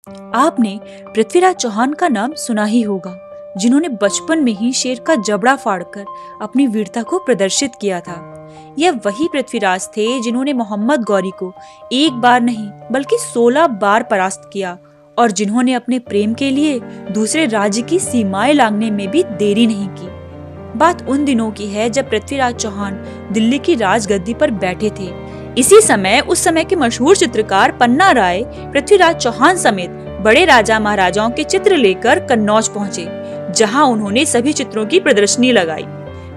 आपने पृथ्वीराज चौहान का नाम सुना ही होगा, जिन्होंने बचपन में ही शेर का जबड़ा फाड़कर अपनी वीरता को प्रदर्शित किया था। यह वही पृथ्वीराज थे जिन्होंने मोहम्मद गौरी को एक बार नहीं बल्कि 16 बार परास्त किया और जिन्होंने अपने प्रेम के लिए दूसरे राज्य की सीमाएं लांघने में भी देरी नहीं की। बात उन दिनों की है जब पृथ्वीराज चौहान दिल्ली की राजगद्दी पर बैठे थे। इसी समय उस समय के मशहूर चित्रकार पन्ना राय पृथ्वीराज चौहान समेत बड़े राजा महाराजाओं के चित्र लेकर कन्नौज पहुंचे, जहां उन्होंने सभी चित्रों की प्रदर्शनी लगाई।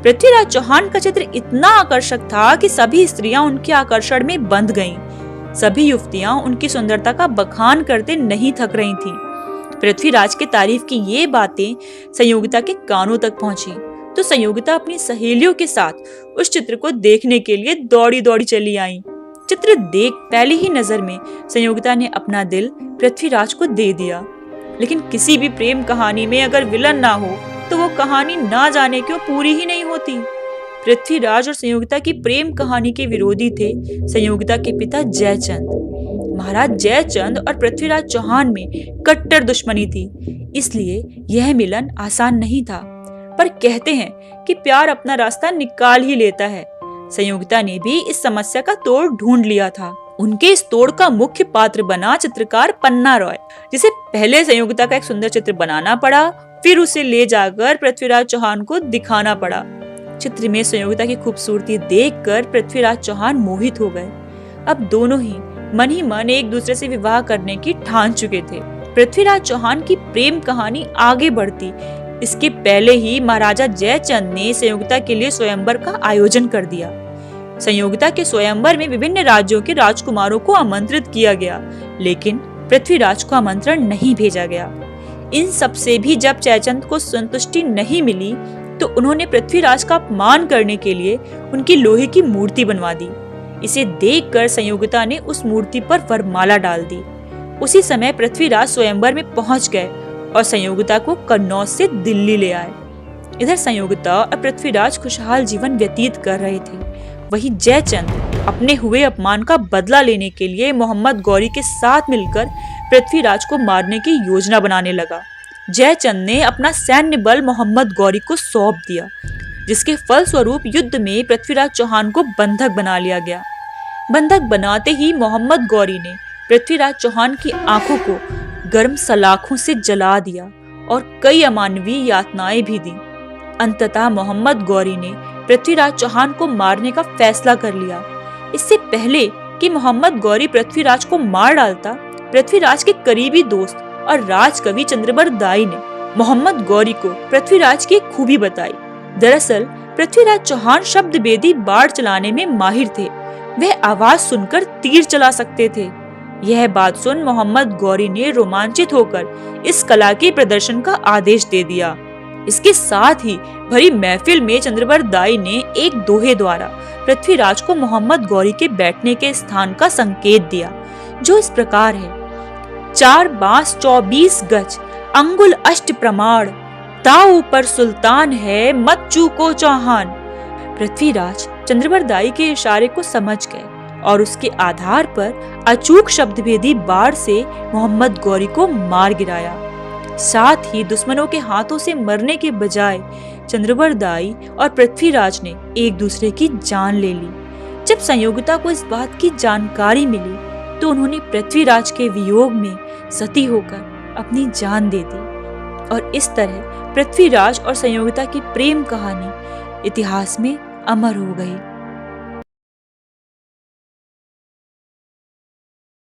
पृथ्वीराज चौहान का चित्र इतना आकर्षक था कि सभी स्त्रियां उनके आकर्षण में बंध गईं। सभी युवतियां उनकी सुंदरता का बखान करते नहीं थक रही थीं। पृथ्वीराज के तारीफ की ये बातें संयोगिता के कानों तक पहुंची तो संयोगिता अपनी सहेलियों के साथ उस चित्र को देखने के लिए दौड़ी दौड़ी चली आईं। चित्र देख पहली ही नजर में संयोगिता ने अपना दिल पृथ्वीराज को दे दिया। लेकिन किसी भी प्रेम कहानी में अगर विलन ना हो तो वो कहानी ना जाने क्यों पूरी ही नहीं होती। पृथ्वीराज और संयोगिता की प्रेम कहानी के विरोधी थे संयोगिता के पिता जयचंद। महाराज जयचंद और पृथ्वीराज चौहान में कट्टर दुश्मनी थी, इसलिए यह मिलन आसान नहीं था। पर कहते हैं कि प्यार अपना रास्ता निकाल ही लेता है। संयोगिता ने भी इस समस्या का तोड़ ढूंढ लिया था। उनके इस तोड़ का मुख्य पात्र बना चित्रकार पन्ना रॉय, जिसे पहले संयोगिता का एक सुंदर चित्र बनाना पड़ा, फिर उसे ले जाकर पृथ्वीराज चौहान को दिखाना पड़ा। चित्र में संयोगिता की खूबसूरती देखकर पृथ्वीराज चौहान मोहित हो गए। अब दोनों ही मन एक दूसरे से विवाह करने की ठान चुके थे। पृथ्वीराज चौहान की प्रेम कहानी आगे बढ़ती इसके पहले ही महाराजा जयचंद ने संयोगिता के लिए स्वयंवर का आयोजन कर दिया। संयोगिता के स्वयंवर में विभिन्न राज्यों के राजकुमारों को आमंत्रित किया गया, लेकिन पृथ्वीराज को आमंत्रण नहीं भेजा गया। इन सब से भी जब जयचंद को संतुष्टि नहीं मिली तो उन्होंने पृथ्वीराज का अपमान करने के लिए उनकी लोहे की मूर्ति बनवा दी। इसे देखकर संयोगिता ने उस मूर्ति पर वरमाला डाल दी। उसी समय पृथ्वीराज स्वयंवर में पहुंच गए और संयोगिता को कन्नौज से दिल्ली ले आए। इधर संयोगिता और पृथ्वीराज खुशहाल जीवन व्यतीत कर रहे थे। वहीं जयचंद अपने हुए अपमान का बदला लेने के लिए मोहम्मद गौरी के साथ मिलकर पृथ्वीराज को मारने की योजना बनाने लगा। जयचंद ने अपना सैन्य बल मोहम्मद गौरी को सौंप दिया, जिसके फलस्वरूप युद्ध में पृथ्वीराज चौहान को बंधक बना लिया गया। बंधक बनाते ही मोहम्मद गौरी ने पृथ्वीराज चौहान की आंखों को गर्म सलाखों से जला दिया और कई अमानवीय यातनाएं भी दी। अंततः मोहम्मद गौरी ने पृथ्वीराज चौहान को मारने का फैसला कर लिया। इससे पहले कि मोहम्मद गौरी पृथ्वीराज को मार डालता, पृथ्वीराज के करीबी दोस्त और राजकवि चंद्रबरदाई ने मोहम्मद गौरी को पृथ्वीराज की खूबी बताई। दरअसल पृथ्वीराज चौहान शब्दभेदी बाढ़ चलाने में माहिर थे। वह आवाज सुनकर तीर चला सकते थे। यह बात सुन मोहम्मद गौरी ने रोमांचित होकर इस कला के प्रदर्शन का आदेश दे दिया। इसके साथ ही भरी महफिल में चंद्रबरदाई ने एक दोहे द्वारा पृथ्वीराज को मोहम्मद गौरी के बैठने के स्थान का संकेत दिया, जो इस प्रकार है: 4 बांस 24 गज, अंगुल अष्ट प्रमाण, ताऊ पर सुल्तान है, मत चूको चौहान। पृथ्वीराज चंद्रबरदाई के इशारे को समझ गए और उसके आधार पर अचूक शब्दभेदी बाढ़ से मोहम्मद गौरी को मार गिराया। साथ ही दुश्मनों के हाथों से मरने के बजाय चंद्रबरदाई और पृथ्वीराज ने एक दूसरे की जान ले ली। जब संयोगिता को इस बात की जानकारी मिली तो उन्होंने पृथ्वीराज के वियोग में सती होकर अपनी जान दे दी और इस तरह पृथ्वीराज और संयोगिता की प्रेम कहानी इतिहास में अमर हो गई।